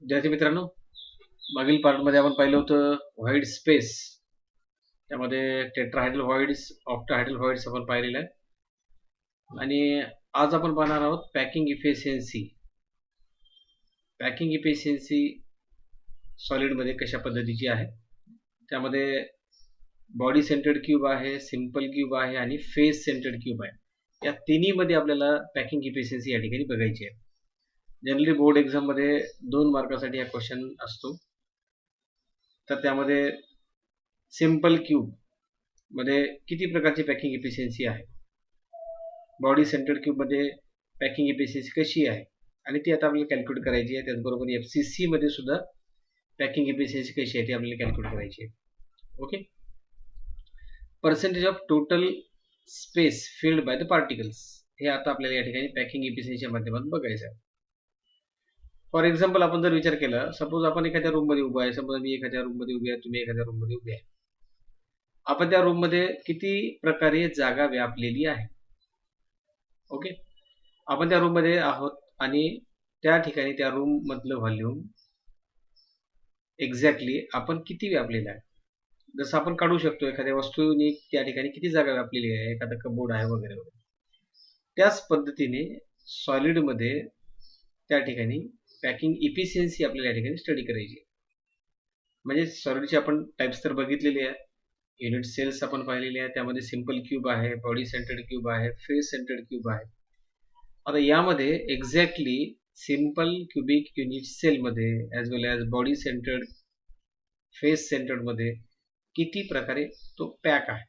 विद्यार्थी मित्रांनो, मागील पार्टमध्ये आपण पाहिलं होतं व्हॉइड स्पेस. त्यामध्ये टेट्राहायड्रल व्हॉइड्स, ऑक्टाहायड्रल व्हॉइड्स आपण पाहिलेलं आहे. आणि आज आपण पाहणार आहोत पॅकिंग इफिशियन्सी. पॅकिंग इफिशियन्सी सॉलिडमध्ये कशा पद्धतीची आहे. त्यामध्ये बॉडी सेंटर्ड क्यूब आहे, सिंपल क्यूब आहे आणि फेस सेंटर्ड क्यूब आहे. या तिन्हीमध्ये आपल्याला पॅकिंग इफिशियन्सी या ठिकाणी बघायची आहे. जनरली बोर्ड एक्झाममध्ये 2 मार्कासाठी हा क्वेश्चन असतो. तर त्यामध्ये सिंपल क्यूब मध्ये किती प्रकारची पॅकिंग इफिशियन्सी आहे, बॉडी सेंटर्ड क्यूब मध्ये पॅकिंग इफिशियन्सी कशी आहे आणि ती आता आपल्याला कॅल्क्युलेट करायची आहे. त्याचबरोबर FCC मध्ये सुद्धा पॅकिंग इफिशियन्सी कशी आहे ती आपल्याला कॅल्क्युलेट करायची आहे. Okay. Percentage of total space filled by the particles, हे आता आपल्याला या ठिकाणी पॅकिंग इफिशियन्सीच्या माध्यमातून बघायचं आहे. फॉर एक्झाम्पल आपण जर विचार केला, सपोज आपण एखाद्या रूम मध्ये उभा आहे, समजा मी एखाद्या रूम मध्ये उभी आहे, तुम्ही एखाद्या रूम मध्ये उभे आहे. आपण त्या रूम मध्ये किती प्रकारे जागा व्यापलेली आहे. ओके. आपण त्या रूम मध्ये आहोत आणि त्या ठिकाणी त्या रूम मधलं व्हॉल्यूम एक्झॅक्टली आपण किती व्यापलेलं आहे. जसं आपण काढू शकतो एखाद्या वस्तूने त्या ठिकाणी किती जागा व्यापलेली आहे, एखादा कबोर्ड आहे वगैरे वगैरे. त्याच पद्धतीने सॉलिड मध्ये त्या ठिकाणी पॅकिंग इफिशियन्सी आपल्याला या ठिकाणी स्टडी करायची. म्हणजे सॉलिडचे आपण टाइप्स तर बघितलेले आहे. युनिट सेल्स आपण पाहिलेले आहे. त्यामध्ये सिंपल क्यूब आहे, बॉडी सेंटर्ड क्यूब आहे, फेस सेंटर्ड क्यूब आहे. आता यामध्ये exactly simple cubic unit cell मध्ये as well as body centred, face centred मध्ये किती प्रकारे तो पॅक आहे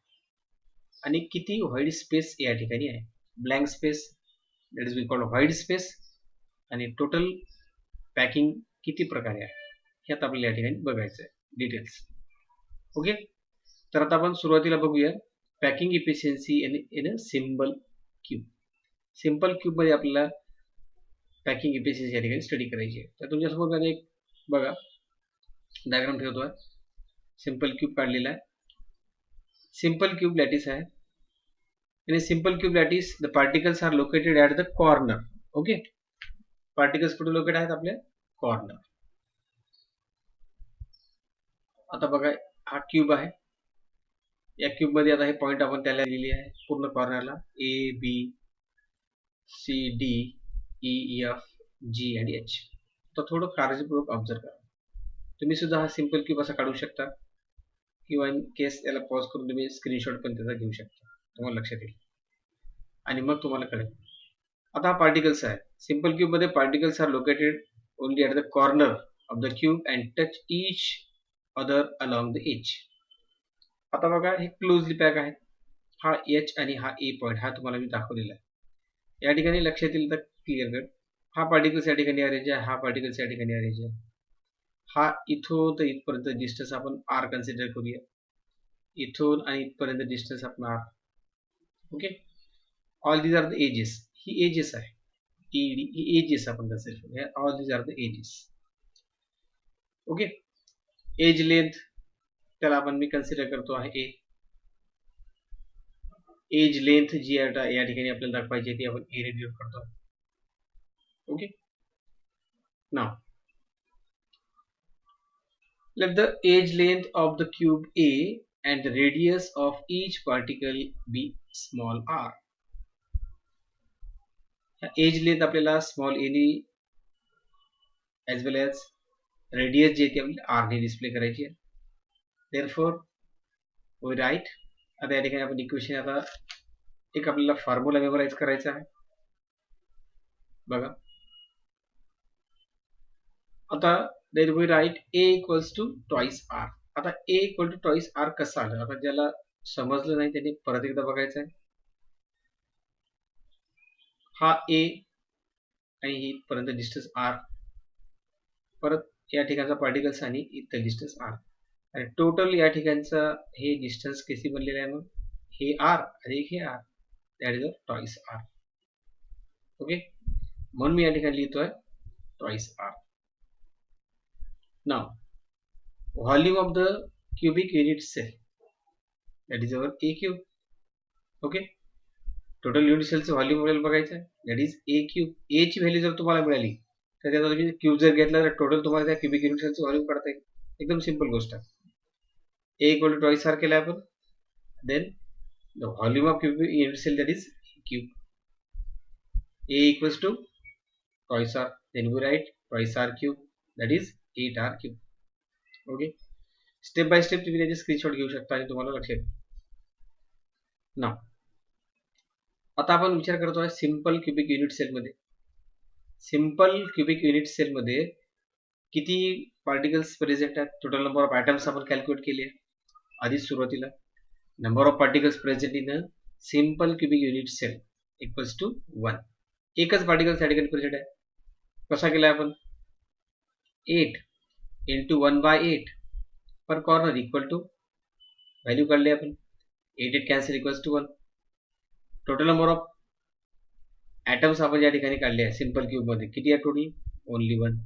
आणि किती व्हाईड स्पेस या ठिकाणी आहे. Blank space, that is we called void space, आणि टोटल पॅकिंग किती प्रकारे आहे हे आता आपल्याला या ठिकाणी बघायचं आहे डिटेल्स. ओके. तर आता आपण सुरुवातीला बघूया packing efficiency in a simple cube. Simple cube मध्ये आपल्याला पॅकिंग इफिशियन्सी या ठिकाणी स्टडी करायची आहे. तर तुमच्यासमोर एक बघा डायग्राम ठेवतोय. सिंपल क्यूब काढलेला आहे. सिंपल क्यूब लॅटिस आहे. In a simple cube lattice the particles are located at the corner. Okay. Particles कुठे लोकेट आहेत, आपल्या कॉर्नर. आता बघा हा क्यूब आहे. या क्यूब मध्ये आता हे पॉइंट आपण त्याला लिहिली आहे पूर्ण कॉर्नरला A, B, C, D, E, F, G आणि H. तर थोडं काळजीपूर्वक ऑब्झर्व करा. तुम्ही सुद्धा हा सिंपल क्यूब असा काढू शकता किंवा इन केस याला पॉज करून तुम्ही स्क्रीनशॉट पण त्याचा घेऊ शकता, तुम्हाला लक्षात येईल आणि मग तुम्हाला कळेल. आता हा पार्टिकल्स आहे. सिंपल क्यूब मध्ये particles are located only at the corner of the cube and touch each other along the edge. आता बघा हे क्लोजली पॅक आहे. हा H आणि हा A पॉइंट हा तुम्हाला मी दाखवलेला आहे. या ठिकाणी लक्षात येईल तर क्लिअर कट. हा पार्टिकल्स या ठिकाणी अरेंज आहे, हा पार्टिकल्स या ठिकाणी अरेंज आहे. हा इथून तर इथपर्यंत डिस्टन्स आपण R कन्सिडर करूया. इथून आणि इथपर्यंत डिस्टन्स आपण R. Okay. All these are the edges. ही एजेस आहे. ही एजेस आपण कन्सिडर करूया. All these are the edges. Okay. Edge length त्याला आपण मी कन्सिडर करतो आहे A. एज लेंथ जी या ठिकाणी आपल्याला दाखवायची ती आपण A डिनोट करतो. Okay. Now let the age length of the cube A and the radius of each particle be small r. Edge length आपल्याला स्मॉल a ने as well as radius जे ती आपल्याला r ने डिस्प्ले करायची आहे. therefore we write, आता या ठिकाणी आपण इक्वेशन आता एक आपल्याला फॉर्म्युला मेमोराइज करायचा आहे. बघा आता then we write A equals to twice r. आता A equal to twice r कसा आलं, आता ज्याला समजलं नाही त्यांनी परत एकदा बघायचं आहे. हा A आणि ही पर्यंत डिस्टन्स r, परत या ठिकाणचा पार्टिकल्स आणि इथं डिस्टन्स r, आणि टोटल या ठिकाणचा हे डिस्टन्स किती बनलेलं आहे, मग हे r आणि हे r, that is twice r. Okay. म्हणून मी या ठिकाणी लिहितोय twice r. Now, volume of the cubic unit cell, that is our A cube. Okay. Total unit सेलचं व्हॉल्यूम आपल्याला बघायचं आहे, that is A cube. A ची व्हॅल्यू जर तुम्हाला मिळाली तर त्याचा तुम्ही क्यूब जर घेतला तर टोटल तुम्हाला त्या क्युबिक युनिट सेलचं व्हॉल्यूम काढता येईल. एकदम सिंपल गोष्ट आहे. A equal to twice R केलं आपण. Then the volume of cubic unit cell that is cube. A equals to twice r. Then we write twice r cube, that is 8r cube. Okay. Step by step तुम्ही त्याचे screenshot घेऊ शकता आणि तुम्हाला लक्षात येईल. नाव आता आपण विचार करतोय सिंपल क्युबिक युनिट सेल मध्ये. सिंपल क्युबिक युनिट सेल मध्ये किती पार्टिकल्स प्रेझेंट आहेत, टोटल नंबर ऑफ ॲटम्स आपण कॅल्क्युलेट केले आधीच सुरुवातीला. Number of particles present in a simple cubic unit cell equals to 1. एकच पार्टिकल त्या ठिकाणी प्रेझेंट आहे. कसा केला आपण, 8 into 1/8 per corner equal to value काढली आपण. 8 cancel equals to 1. Total number of atoms आपण या ठिकाणी काढले आहे सिंपल क्यूब मध्ये. किती आहे टोटल, ओनली 1.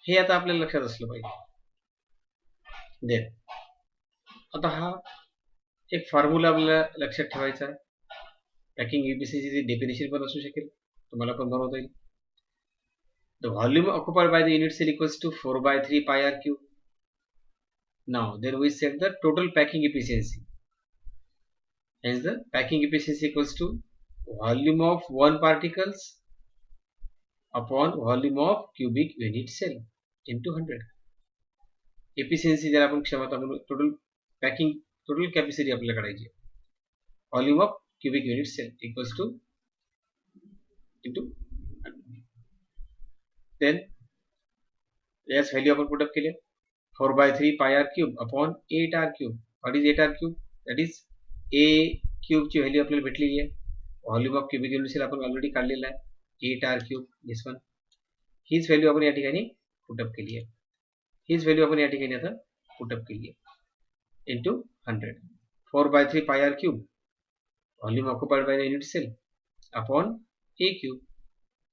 हे आता आपल्याला लक्षात असलं पाहिजे. देन आता हा एक फॉर्म्युला आपल्याला लक्षात ठेवायचा आहे. पॅकिंग इफिशियन्सीची डेफिनेशन पण असू शकेल, तुम्हाला पण बनवता येईल. The volume occupied by the unit cell equals to 4/3 pi r cube. Now then we set the total packing efficiency. Hence the packing efficiency equals to volume of one particles upon volume of cubic unit cell into 100. Efficiency जर आपण क्षमता म्हणून total packing total capacity आपल्याला काढायची. Volume of cubic unit cell equals to into 100. Then याच value आपण put up केले. 4/3 pi r cube upon 8r cube. What is 8r cube? That is a cube ची व्हॅल्यू आपल्याला भेटलेली आहे. Volume of cubic unit cell आपण already काढलेला आहे, 8r cube. This one. हीच व्हॅल्यू आपण या ठिकाणी पुट अप केली आहे. हीच व्हॅल्यू आपण या ठिकाणी आता पुट अप केली आहे into 100. 4/3 pi r cube volume occupied by the unit cell upon a cube.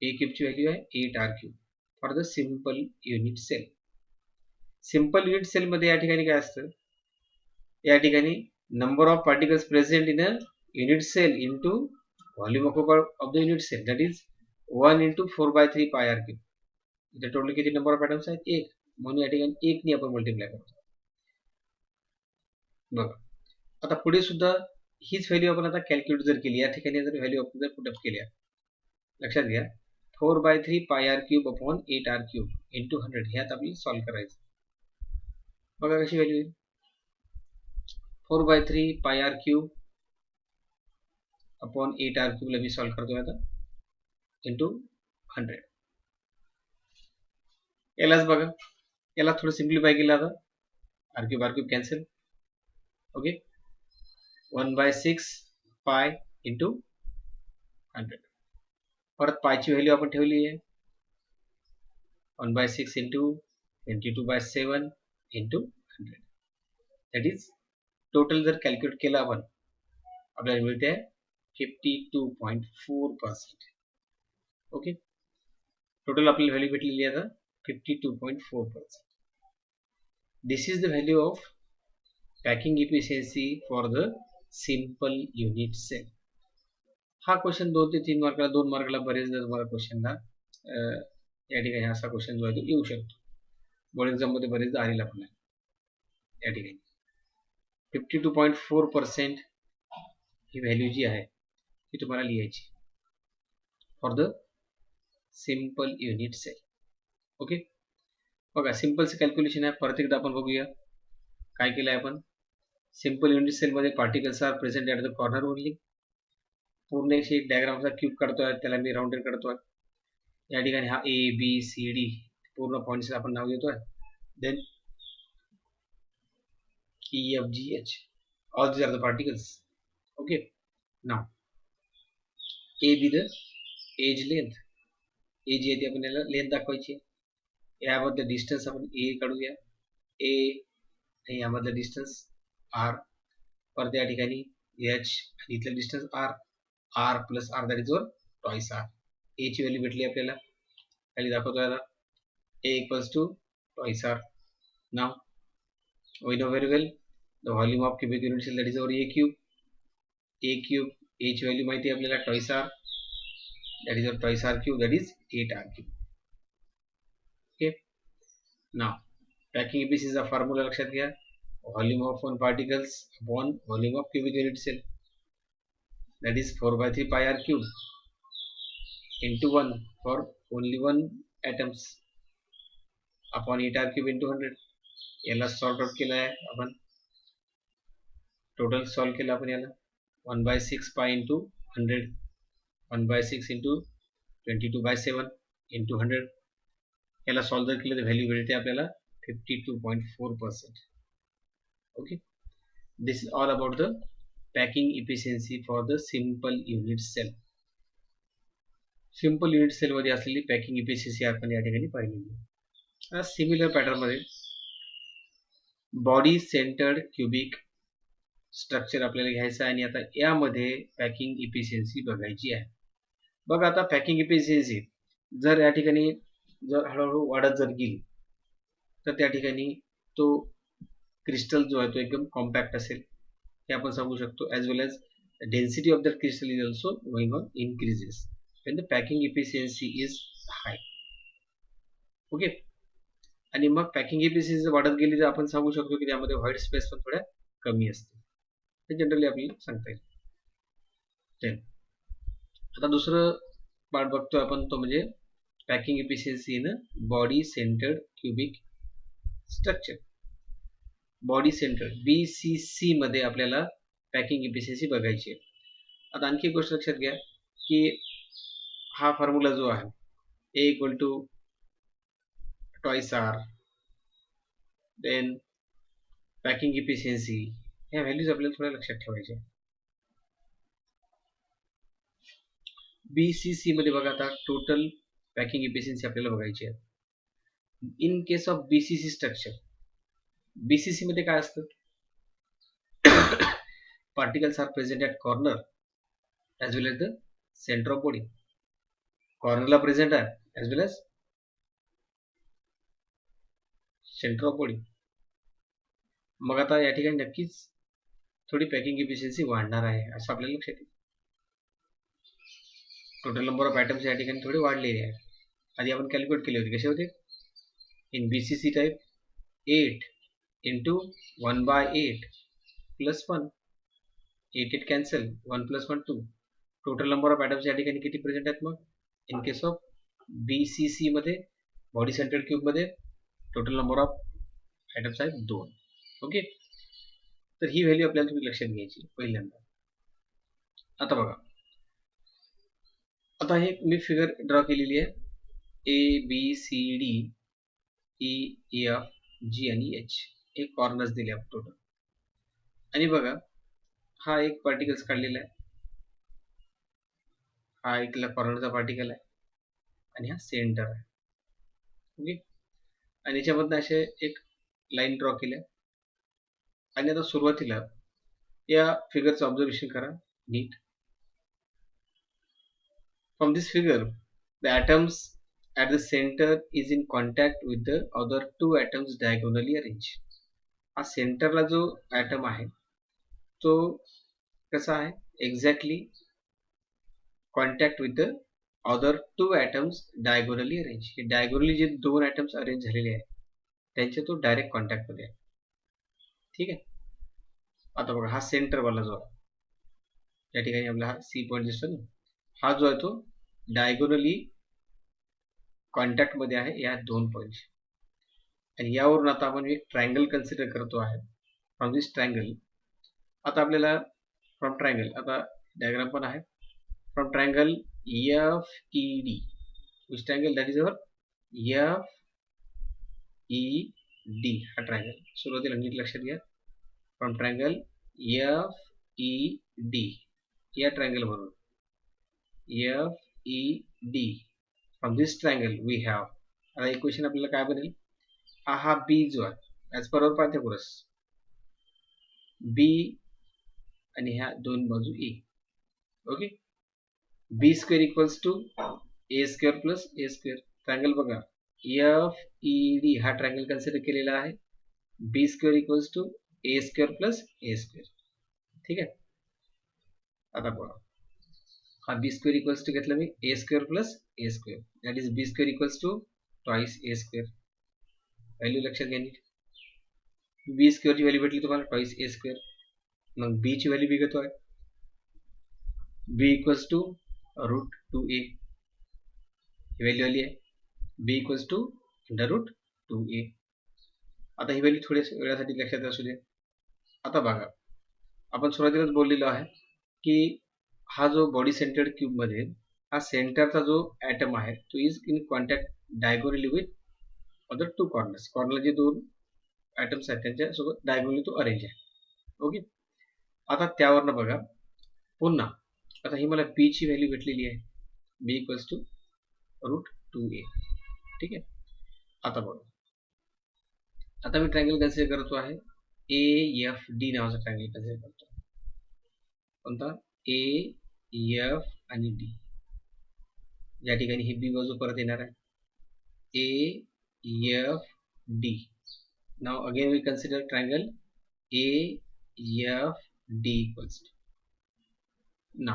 a cube ची व्हॅल्यू आहे 8r cube for the simple unit cell. Simple unit cell मध्ये या ठिकाणी काय असतं, या ठिकाणी number of particles present in a unit cell into volume occupied of the unit cell, that is 1 इंटू 4/3 pi r cube. इथे टोटल किती नंबर ऑफ ॲटम्स आहेत, 1. म्हणून या ठिकाणी 1 नी आपण मल्टिप्लाय करतो. बघा आता पुढे सुद्धा हीच व्हॅल्यू आपण आता कॅल्क्युलेट जर केली, या ठिकाणी जर व्हॅल्यू आपण जर पुट अप केल्या, लक्षात घ्या 4/3 pi r cube upon 8r cube into 100. हे आता आपल्याला सॉल्व्ह करायचं. बघा कशी व्हॅल्यू येईल. 4/3 pi r cube upon 8r cube ला मी सॉल्व्ह करतोय आता इंटू 100. यालाच बघा, याला थोडं सिम्प्लिफाय केलं आता. r cube cancel. Okay, 1/6 pi into 100. परत पायची व्हॅल्यू आपण ठेवली आहे 1/6 into 22/7 into 100. That is total जर कॅल्क्युलेट केलं आपण, आपल्याला मिळते 52.4%. ओके, टोटल आपल्याला व्हॅल्यू भेटलेली आहे आता 52.4%. This is the value of packing efficiency for the simple unit cell. हा क्वेश्चन 2 ते 3 मार्काला, 2 मार्काला बरेचदा तुम्हाला क्वेश्चनला या ठिकाणी असा क्वेश्चन जो आहे तो येऊ शकतो. बोर्ड एक्झाम मध्ये बरेचदा आलेला पण आहे. या ठिकाणी 52.4% ही व्हॅल्यू जी आहे ती तुम्हाला लिहायची for the simple unit cell. Okay, बघा सिंपलचं कॅल्क्युलेशन आहे. परत एकदा आपण बघूया काय केलं आहे आपण. सिंपल युनिट सेल मध्ये particles are present at the corner only. पूर्ण एक डायग्रामचा क्यूब काढतोय, त्याला मी राउंडेड करतोय. या ठिकाणी हा ए बी सी डी पूर्ण पॉइंट्स आपण नाव देतोय. Then E F G H, all these are the particles. Okay, now A be the edge length. A जी आहे ती आपण याला लेंथ दाखवायची. यामधलं डिस्टन्स आपण A काढूया. A आणि यामधलं डिस्टन्स R. परत या ठिकाणी H आणि इथलं distance R. R plus R that is वर ट्वाइस R. A ची व्हॅल्यू भेटली आपल्याला, खाली दाखवतो आता A equals to twice R. Now we know very well the volume of cubic unit cell, that is our A cube. A cube, A ची value माहिती आहे आपल्याला twice R, that is our twice R cube, that is 8R cube. Okay. Now packing इफिशियन्सीचा formula लक्षात घ्या. Volume of one particles upon volume of cubic unit cell, that is 4/3 pi r cube into 1 for only one atoms upon 8 r cube into 100. याला sort out केला आहे आपण, total solve केलं आपण याला 1/6 pi into 100, 1/6 into 22/7 into 100. याला solve जर केलं तर व्हॅल्यू मिळते आपल्याला 52.4%. Okay. This is all about the packing efficiency for the simple unit cell. Simple unit cell मध्ये असलेली पॅकिंग इफिशियन्सी आपण या ठिकाणी पाहिलेली आहे. सिमिलर पॅटर्न मध्ये बॉडी सेंटर्ड क्युबिक स्ट्रक्चर आपल्याला घ्यायचं आहे आणि आता यामध्ये पॅकिंग इफिशियन्सी बघायची आहे. बघा आता पॅकिंग इफिशियन्सी जर या ठिकाणी जर हळूहळू वाढत जर गेली तर त्या ठिकाणी तो क्रिस्टल जो आहे तो एकदम कॉम्पॅक्ट असेल हे आपण सांगू शकतो. As well as density of that crystal is also going on increases when the packing efficiency is high. Okay. आणि मग पॅकिंग इफिशियन्सी वाढत गेली तर आपण सांगू शकतो की त्यामध्ये व्हाईट स्पेस पण थोड्या कमी असते, हे जनरली आपल्याला सांगता येईल. आता दुसरं पार्ट बघतोय आपण, तो म्हणजे packing efficiency in body centred cubic structure. Body centred BCC मध्ये आपल्याला पॅकिंग इफिशियन्सी बघायची आहे. आता आणखी एक गोष्ट लक्षात घ्या की हा फॉर्म्युला जो आहे A equal to twice R, then packing efficiency, ह्या व्हॅल्यूज आपल्याला थोड्या लक्षात ठेवायच्या. BCC मध्ये बघा आता टोटल पॅकिंग इफिशियन्सी आपल्याला बघायची आहे. In case of BCC structure, BCC मध्ये काय असतं, particles are present at corner as well as the centre of body. कॉर्नरला प्रेझेंट आहे as well as centre of body. मग आता या ठिकाणी नक्कीच थोडी पॅकिंग इफिशियन्सी वाढणार आहे असं आपल्याला लक्षात येईल. टोटल नंबर ऑफ ॲटम्स या ठिकाणी थोडे वाढलेले आहे. आधी आपण कॅल्क्युलेट केले होते, कसे होते, in BCC type 8 into 1/8 plus 1, 8 cancel, 1 + 1 2. Total number of atoms या ठिकाणी किती प्रेझेंट आहेत मग इन केस ऑफ BCC मध्ये, बॉडी सेंटर्ड क्यूब मध्ये टोटल नंबर ऑफ ॲटम्स आहेत 2. ओके. तर ही व्हॅल्यू आपल्याला तुम्ही लक्षात घ्यायची पहिल्यांदा. आता बघा, आता हे मी फिगर ड्रॉ केलेली आहे, ABCD EF G आणि H हे कॉर्नर्स दिले आपण टोटल. आणि बघा हा एक पार्टिकल्स काढलेला आहे, हा एक कॉर्नरचा पार्टिकल आहे आणि हा सेंटर आहे. ओके. आणि याच्यामधनं असे एक लाईन ड्रॉ केल्या. आणि आता सुरुवातीला या फिगरचं ऑब्झर्वेशन करा नीट. From this figure, the atoms at the center is in contact with the other two atoms diagonally arranged. हा सेंटरला जो ॲटम आहे तो कसा आहे, exactly contact with the other two atoms diagonally arrange. हे डायगोनली जे दोन ॲटम्स अरेंज झालेले आहेत त्यांच्या तो डायरेक्ट कॉन्टॅक्टमध्ये आहे. ठीक आहे. आता बघा हा सेंटरवाला जो आहे, या ठिकाणी आपला हा C पॉईंट दिसतो ना, हा जो आहे तो डायगोनली कॉन्टॅक्ट मध्ये आहे या दोन पॉईंट. आणि यावरून आता आपण एक ट्रायंगल कन्सिडर करतो आहे. फ्रॉम दिस ट्रायंगल आता आपल्याला फ्रॉम ट्रायंगल, आता डायग्राम पण आहे, from triangle FED, which triangle, that is our FED हा ट्रायंगल. सुरुवातीला नीट लक्षात घ्या, फ्रॉम ट्रायंगल FED या ट्रायंगल वरून FED, from this triangle we have, आता इक्वेशन आपल्याला काय बनेल, हा B जो आहे as per our Pythagoras, B आणि ह्या दोन बाजू A. Okay. B² equals to A² plus A². Triangle बघा FED हा ट्रायंगल कन्सिडर केलेला आहे, B² equals to A² plus A². ठीक आहे. आता बघा हा B² इक्वल्स टू घेतलं मी A² plus A², that is B² equals to twice A square. Value लक्षात घ्या नीट. बी स्क्वेअरची व्हॅल्यू भेटली तुम्हाला ट्वाईस ए स्क्वेअर. मग बी ची व्हॅल्यू बी घेतोय. B equals to root 2a ही व्हॅल्यू आली आहे. B equals to under root 2a. आता ही व्हॅल्यू थोड्या वेळासाठी लक्षात असू दे. आता बघा, आपण सुरुवातीलाच बोललेलो आहे की हा जो बॉडी सेंटर्ड क्यूब मध्ये हा सेंटरचा जो ॲटम आहे तो is in contact diagonally with other two corners. Corner जे दोन ॲटम्स आहेत त्यांच्यासोबत डायगोनली तो अरेंज आहे. ओके. आता त्यावरनं बघा पुन्हा, आता ही मला बी ची व्हॅल्यू भेटलेली आहे. B equals to root 2a. ठीक आहे. आता बघा, आता मी ट्रायंगल कन्सिडर करतो आहे AFD नावाचा ट्रायंगल कन्सिडर करतो. कोणता? AF आणि D. या ठिकाणी ही बी बाजू परत येणार आहे. AFD. नाव again we consider triangle AFD equals to. ना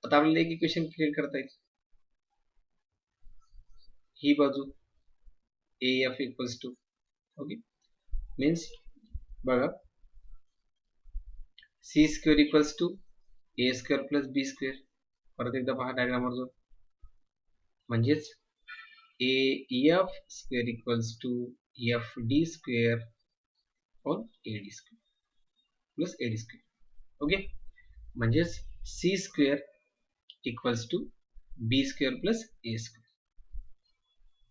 आता आपल्याला एक इक्वेशन क्रिएट करता येईल. ही बाजू AF equals to, okay, means बघा c square equals to A square plus B square. परत एकदा पहा डायग्रामवर जो, म्हणजेच AF square equals to FD square on AD square plus AD square. Okay, म्हणजेच C square equals to b square plus a square.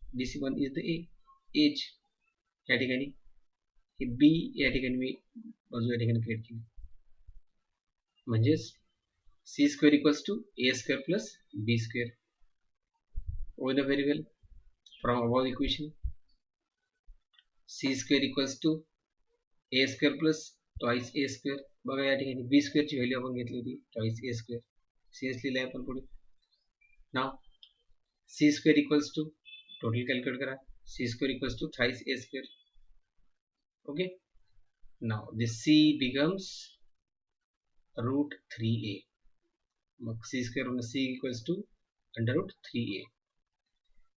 DC1 is the edge. या ठिकाणी हे बी या ठिकाणी मी बाजू या ठिकाणी क्रिएट केली. म्हणजेच C square equals to A square plus B square. Oh the very well from above equation. C square equals to A square plus twice A square. बघा या ठिकाणी बी स्क्वेअरची व्हॅल्यू आपण घेतली होती ट्वाईस ए स्क्वेअर. सीएस लिहिलं आहे आपण पुढे. Now c square equals to, total calculate करा, c square equals to thrice a square. Okay. Now this c becomes root 3a. मग सी स्क्वेअर वरून c equals to under root 3a.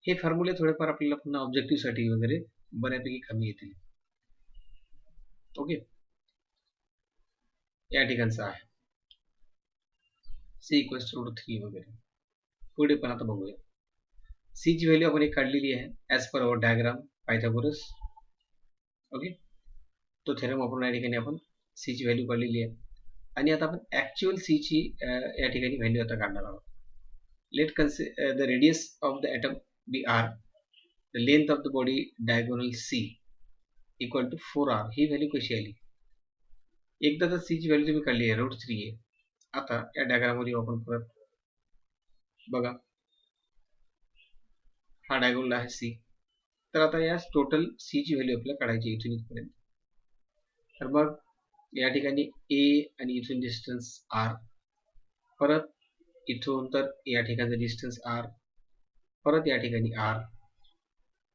हे फॉर्म्युले थोडेफार आपल्याला पुन्हा ऑब्जेक्टिव्ह साठी वगैरे बऱ्यापैकी कमी येतील. ओके. या ठिकाणचं आहे सी इक्वल्स टू रूट 3 वगैरे. पुढे पण आता बघूया. सी ची व्हॅल्यू आपण एक काढलेली आहे as per our diagram Pythagoras. Okay, तो थेरम वापरून या ठिकाणी आपण सी ची व्हॅल्यू काढलेली आहे. आणि आता आपण ॲक्च्युअल सी ची या ठिकाणी व्हॅल्यू आता काढणार आहोत. Let consider the radius of the atom be R, the length of the body diagonal C equal to 4r. ही व्हॅल्यू कशी आली? एकदा तर सी ची व्हॅल्यू तुम्ही काढली आहे रूट 3a. आता या डायग्राममध्ये आपण परत बघा, हा डायगोनल आहे सी. तर आता या टोटल सी ची व्हॅल्यू आपल्याला काढायची इथून इथपर्यंत. तर मग या ठिकाणी ए आणि इथून डिस्टन्स आर, परत इथून तर या ठिकाणचं डिस्टन्स आर, परत या ठिकाणी आर,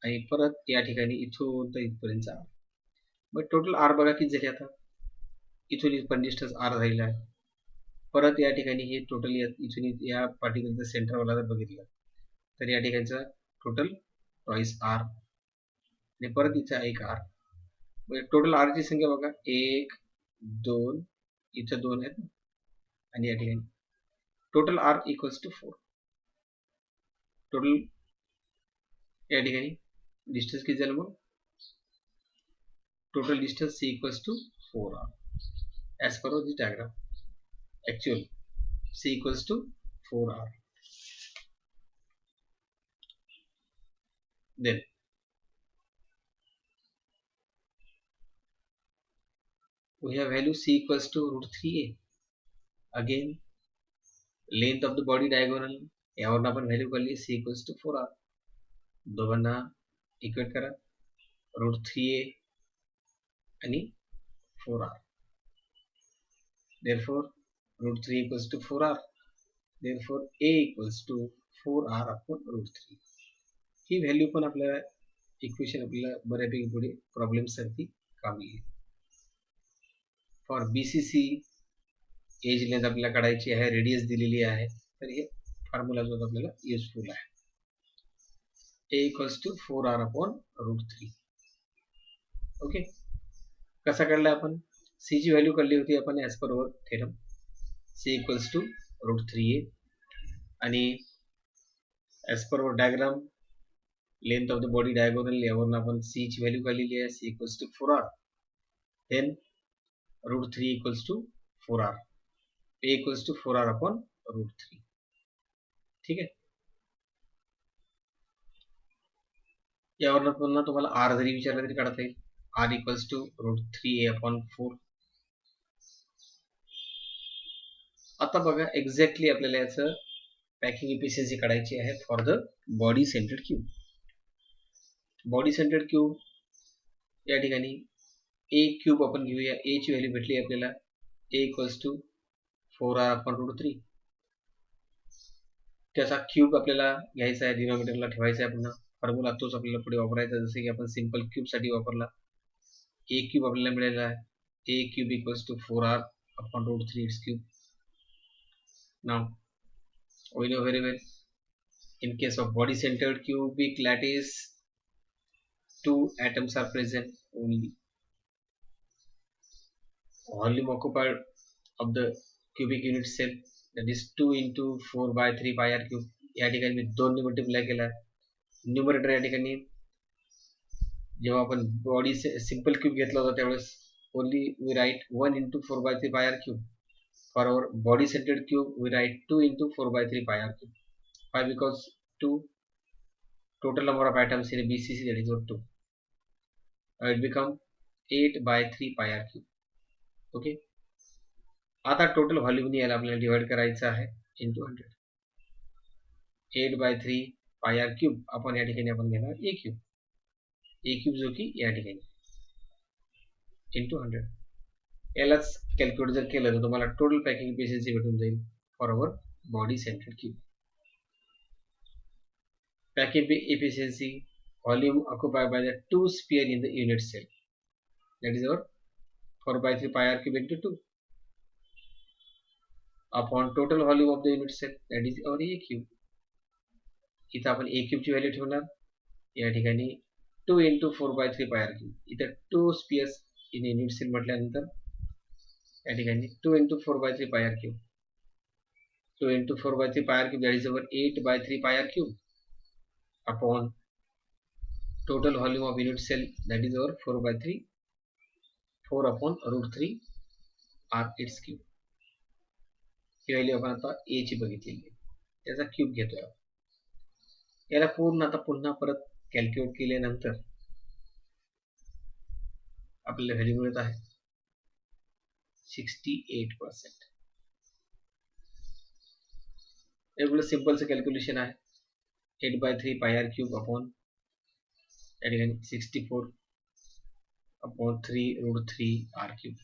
आणि परत या ठिकाणी इथून तर इथपर्यंत आर. मग टोटल आर बघा किती झाले. आता इथून इथपर्यंत डिस्टन्स आर झालेला आहे. परत या ठिकाणी हे टोटल इथून या पार्टिकलचं सेंटरवाला जर बघितलं तर या ठिकाणचं टोटल ट्वाईस आर, आणि परत इथं एक आर. टोटल आर ची संख्या बघा 1 2, इथं 2 आहेत, आणि या ठिकाणी total R equals to 4. Total या ठिकाणी डिस्टन्स किती झालं? मग total distance C equals to 4r as per this diagram. Actual C equals to 4r. Then we have value c equals to root 3a. Again length of the body diagonal, यावरून आपण value काढली c equals to 4r. दोघांना equate करा, route 3a आणि 4r. therefore root 3 equals to 4r. therefore a equals to 4r upon root 3. He value पण आपल्याला equation आपल्याला बऱ्यापैकी पुढे प्रॉब्लेम साठी कामी येईल. फॉर BCC एज लेंथ आपल्याला काढायची आहे, रेडियस दिलेली आहे, तर हे फॉर्म्युला जो आपल्याला युजफुल आहे. A equals to 4r upon root 3. Okay, कसा काढला आपण? C ची व्हॅल्यू काढली होती आपण as per our theorem. C equals to root 3a आणि as per our diagram length of the body diagonal यावरून आपण C ची व्हॅल्यू काढलेली आहे. C equals to 4r. Then root 3 equals to 4r. A equals to 4r upon root 3. ठीक आहे. यावरून पुन्हा तुम्हाला r जरी विचारला तरी काढता येईल. r equals to root 3a upon 4. आता बघा एक्झॅक्टली आपल्याला याचं पॅकिंग इफिशियन्सी काढायची आहे for the body centred cube. Body centred cube या ठिकाणी ए क्यूब आपण घेऊया. ए ची व्हॅल्यू भेटली आपल्याला. A equals to 4r upon root 3. त्याचा क्यूब आपल्याला घ्यायचा आहे, डिनॉमिनेटरला ठेवायचा आहे. पुन्हा फॉर्म्युला तोच आपल्याला पुढे वापरायचा, जसे की आपण सिंपल क्यूब साठी वापरला. ए क्यूब आपल्याला मिळालेला आहे. A cube equals to 4r upon root 3 it's cube. Now we know very well, in case of body centered cubic lattice, two atoms are present only. Volume occupied of the cubic unit cell, that is 2 into 4 by 3 pi r cube. या ठिकाणी मी 2 ने multiply केला. Numerator या ठिकाणी जेव्हा आपण body simple cube घेतला होता त्यावेळेस only we write 1 into 4 by 3 pi r cube. For our body centered cube, we write 2 into 4 by 3 pi r cube. Why? Because 2 total number of atoms in a BCC, that is 2. It become 8 by 3 pi r cube. Okay. आता total volume याला आपल्याला divide करायचं आहे into 100. 8 by 3 pi r cube आपण या ठिकाणी आपण घेणार a cube. a cube जो की या ठिकाणी इंटू 100. यालाच कॅल्क्युलेट जर केलं तर तुम्हाला टोटल पॅकिंग इफिशियन्सी भेटून जाईल for our body centred cube. Packing efficiency volume occupied by the two sphere in the unit cell, that is our 4 by 3 pi r cube into 2 upon total volume of the unit cell, that is our a cube. इथं आपण a cube ची value ठेवणार. या ठिकाणी 2 into 4 by 3 pi r cube. इथं 2 spheres in a unit cell म्हटल्यानंतर या ठिकाणी 2 into 4 by 3 pi r cube. 2 into 4 by 3 pi r cube, that is our 8 by 3 pi r cube upon total volume of unit cell, that is our 4 by 3, 4 upon root 3 r its cube. He value आपण आता a ची बघितलेली आहे. त्याचा cube घेतोय. याला पूर्ण आता पुन्हा परत कॅल्क्युलेट केल्यानंतर आपल्याला व्हॅल्यू मिळत आहे 68%. रेग्युलर सिंपलचं कॅल्क्युलेशन आहे. 8 by 3 pi r cube upon या ठिकाणी 64 अपॉन 3 रूट 3 r cube.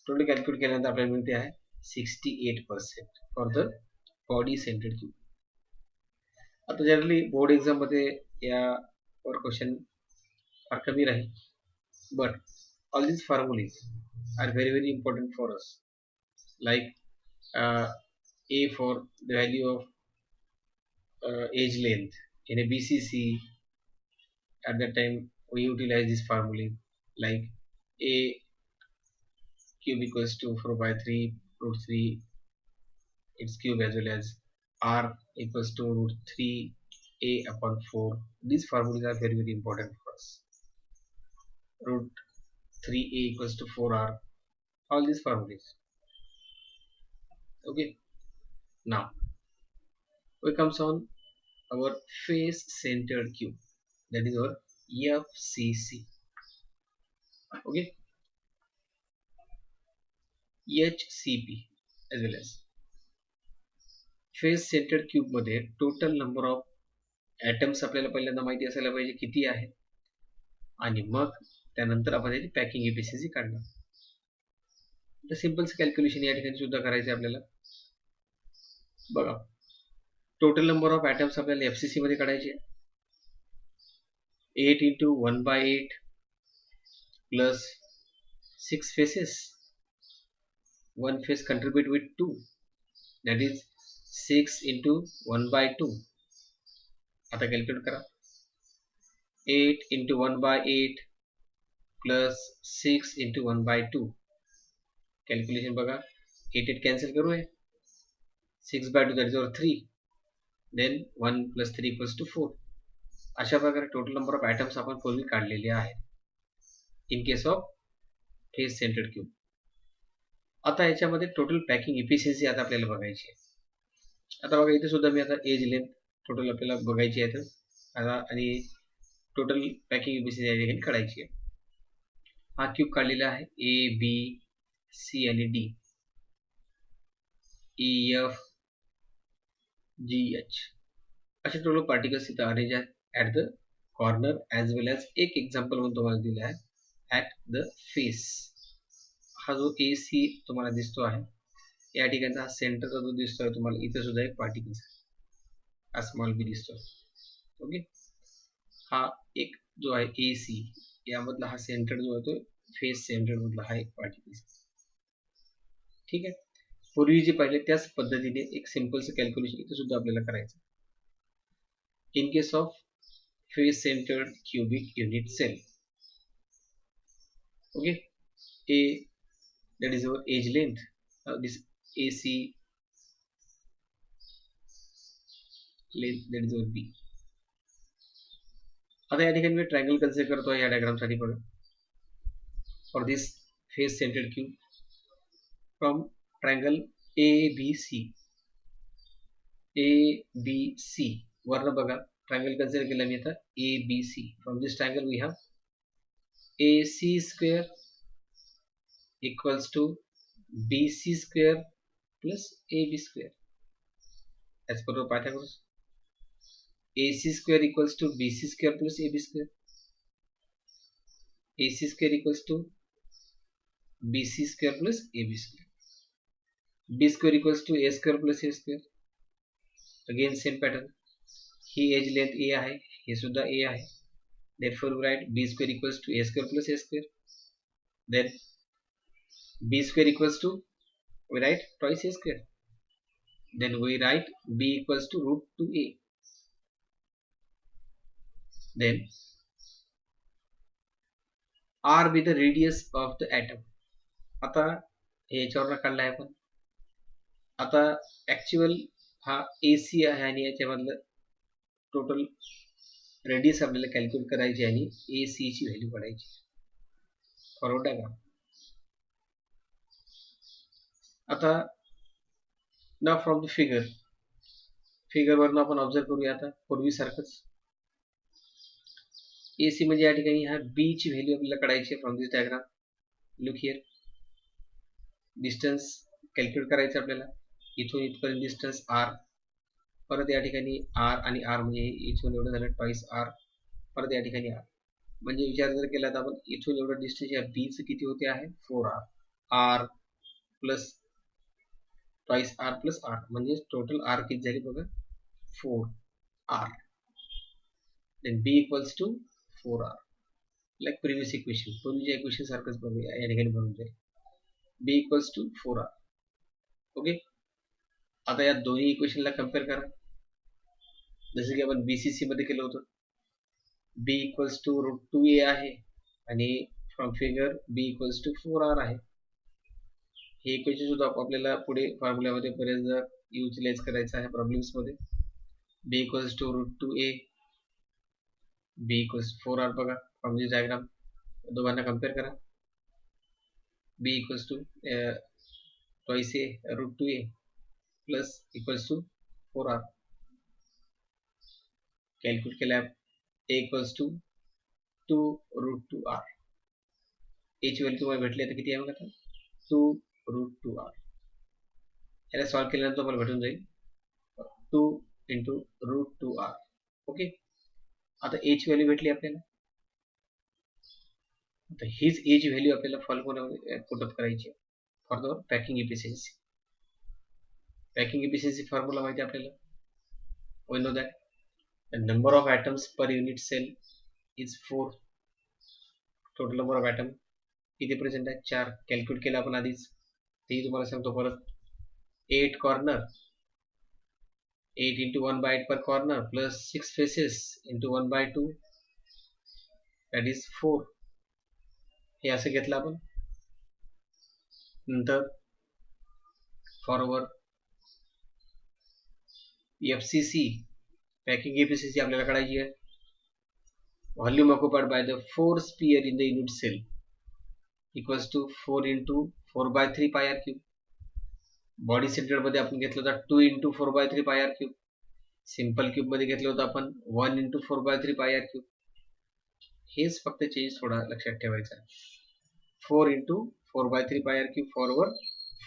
टोटल कॅल्क्युलेट केल्यानंतर आपल्याला मिळते आहे 68% for the body centred cube. आता जनरली बोर्ड एक्झाम मध्ये यावर क्वेश्चन फार कमी राहील, but all these formulas are very important for us, like a for the value of age length in a BCC. At that time we utilize this formula, like a cube equals to 4 by 3 root 3 its cube, as well as r equals to root 3 a upon 4. These formulas are very important for us. Root 3a equals to 4r, all these formulas. Okay, now we comes on our face centered cube, that is our FCC. Okay, HCP as well as face centred cube मध्ये total number of atoms आपल्याला पहिल्यांदा माहिती असायला पाहिजे किती आहे, आणि मग त्यानंतर आपण त्याची पॅकिंग इफिशियन्सी काढणार. तर सिंपलचं कॅल्क्युलेशन या ठिकाणी सुद्धा करायचं आहे आपल्याला. बघा, टोटल नंबर ऑफ ॲटम्स आपल्याला FCC मध्ये काढायचे. 8 into 1 by 8 plus 6 faces. One face contribute with 2, that is 6 into 1 by 2 आता कॅल्क्युलेट करा. 8 into 1/8 plus 6 into 1/2. कॅल्क्युलेशन बघा. 8 कॅन्सल करूया. 6/2 that is our 3. Then 1 plus 3 equals to 4. अशा प्रकारे टोटल नंबर ऑफ ॲटम्स आपण पूर्वी काढलेले आहेत in case of face centred cube. आता याच्यामध्ये टोटल पॅकिंग इफिशियन्सी आता आपल्याला बघायची आहे. आता बघा इथे सुद्धा मी आता एज लेंथ टोटल आपल्याला बघायची आहे आता आणि टोटल पॅकिंग इफिशियन्सी या ठिकाणी काढायची आहे. हा क्यूब काढलेला आहे ए बी सी आणि D, E F G H असे टोटल पार्टिकल्स इथं अरेंज आहेत at the corner as well as एक एक्झाम्पल म्हणून तुम्हाला दिलं आहे ॲट द फेस. हा जो ए सी तुम्हाला दिसतो आहे या ठिकाणी हा सेंटरचा जो दिसतोय तुम्हाला इथे सुद्धा एक पार्टिकल्स हा स्मॉल बी दिसतोय. ओके, हा एक जो आहे ए सी यामधला हा सेंटर जो आहे तो फेस सेंटर मधला हा एक पार्टिकल. ठीक आहे, पूर्वी जे पाहिले त्याच पद्धतीने एक सिंपलचं कॅल्क्युलेशन इथे सुद्धा आपल्याला करायचं. In case of face centred cubic unit cell. Okay, A that is our edge length, this AC length that is our B. आता या ठिकाणी मी ट्रायंगल कन्सिडर करतो या डायग्राम साठी बघा. For this face centred cube from triangle ABC वरनं बघा triangle consider केला मी आता ABC. From this triangle we have AC square equals to BC square plus AB square. As per Pythagoras, AC square equals to BC square plus AB square. AC square equals to BC square plus AB square. B square equals to A square plus A square. Again same pattern. He edge length A आहे, हे सुद्धा A आहे. Therefore we write B square equals to A square plus A square. Then B square equals to, we write twice A square. Then we write B equals to root 2A. Then R be the radius of the atom. आता हे याच्यावर काढला आहे आपण. आता actual हा AC आहे आणि याच्यामधलं टोटल रेडियस आपल्याला कॅल्क्युलेट करायची आणि AC ची व्हॅल्यू काढायची. Forward diagram. आता ना फ्रॉम द फिगर वरून आपण ऑब्झर्व करूया आता पूर्वीसारखंच. AC म्हणजे या ठिकाणी हा B ची व्हॅल्यू आपल्याला काढायची from this diagram. Look here, distance calculate करायचं आपल्याला. इथून इथपर्यंत डिस्टन्स R, परत या ठिकाणी R आणि R म्हणजे इथून एवढं झालं ट्वाइस R, परत या ठिकाणी R. म्हणजे विचार जर केला तर आपण इथून एवढं डिस्टन्स या B चं किती होते आहे 4R, R plus twice R plus R म्हणजे टोटल R किती झाली बघा 4R. then B equals to 4R like previous equation. पूर्वीच्या इक्वेशन सारखंच बघूया या ठिकाणी बनवून जाईल. B equals to 4R. Okay, आता या दोन्ही इक्वेशनला कम्पेअर करा जसं की आपण BCC मध्ये केलं होतं. B equals to root 2A आहे आणि from figure B equals to 4R आहे. हे इक्वेशन सुद्धा आपल्याला पुढे फॉर्म्युल्यामध्ये बरेच युटिलाइज करायचं आहे प्रॉब्लेम्स मध्ये. B equals to root 2A, B equals 4R बघा फ्रॉम दिस डायग्राम. दोघांना कम्पेअर करा. B equals to twice A root 2A plus equals to 4R. Calculate केल्या A equals to 2 root 2R. A ची value तुम्हाला भेटली आता किती आहे बघा, 2 root 2R. याला सॉल्व्ह केल्यानंतर तुम्हाला भेटून जाईल 2 into root 2R. ओके, आता A ची व्हॅल्यू भेटली आपल्याला. आता हीच A ची व्हॅल्यू आपल्याला फॉर्म्युलामध्ये पुट अप करायची for the packing efficiency. Packing efficiency formula माहिती आहे आपल्याला. we know that the number of atoms per unit cell is 4. total number of atom किती प्रेझेंट आहे 4. कॅल्क्युलेट केलं आपण आधीच, तेही तुम्हाला सांगतो परत. 8 corner 8 into 1 by 8 per corner plus 6 faces into 1 by 2, that is 4. हे असं घेतलं आपण. नंतर फॉर FCC पॅकिंग एफिशियन्सी आपल्याला काढायची आहे. Volume occupied by the 4 sphere in the unit cell equals to 4 into 4 by 3 pi r cube. Body centre मध्ये आपण घेतलं होतं 2 into 4 by 3 pi r cube. Simple cube मध्ये घेतलं होतं आपण 1 into 4 by 3 pi r cube. हेच फक्त चेंज थोडा लक्षात ठेवायचा आहे. 4 into 4 by 3 pi r cube forward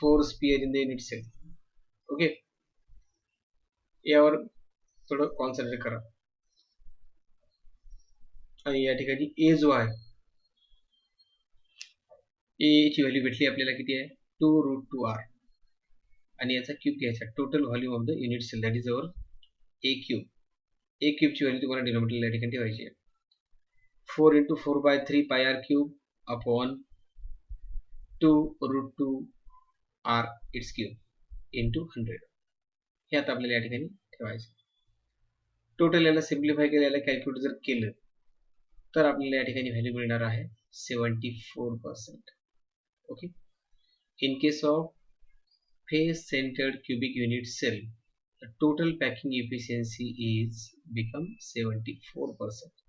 4 sphere in the unit cell. Okay, यावर थोडं कॉन्सन्ट्रेट करा. आणि या ठिकाणी ए जो आहे, ए ची व्हॅल्यू भेटली आपल्याला किती आहे, 2√2r. आणि याचा क्यूब घ्यायचा, total volume of the unit cell, that is our a cube. A क्यूबची व्हॅल्यू तुम्हाला डिनॉमिनेटरला या ठिकाणी ठेवायची आहे. 4 into 4 by 3 pi r cube upon 2√2r its cube into 100. हे आता आपल्याला या ठिकाणी ठेवायचं. टोटल याला सिम्प्लिफाय केलं, याला कॅल्क्युलेट जर केलं तर आपल्याला या ठिकाणी व्हॅल्यू मिळणार आहे 74%. Okay, in case of face centered cubic unit cell, the total packing efficiency is become 74%.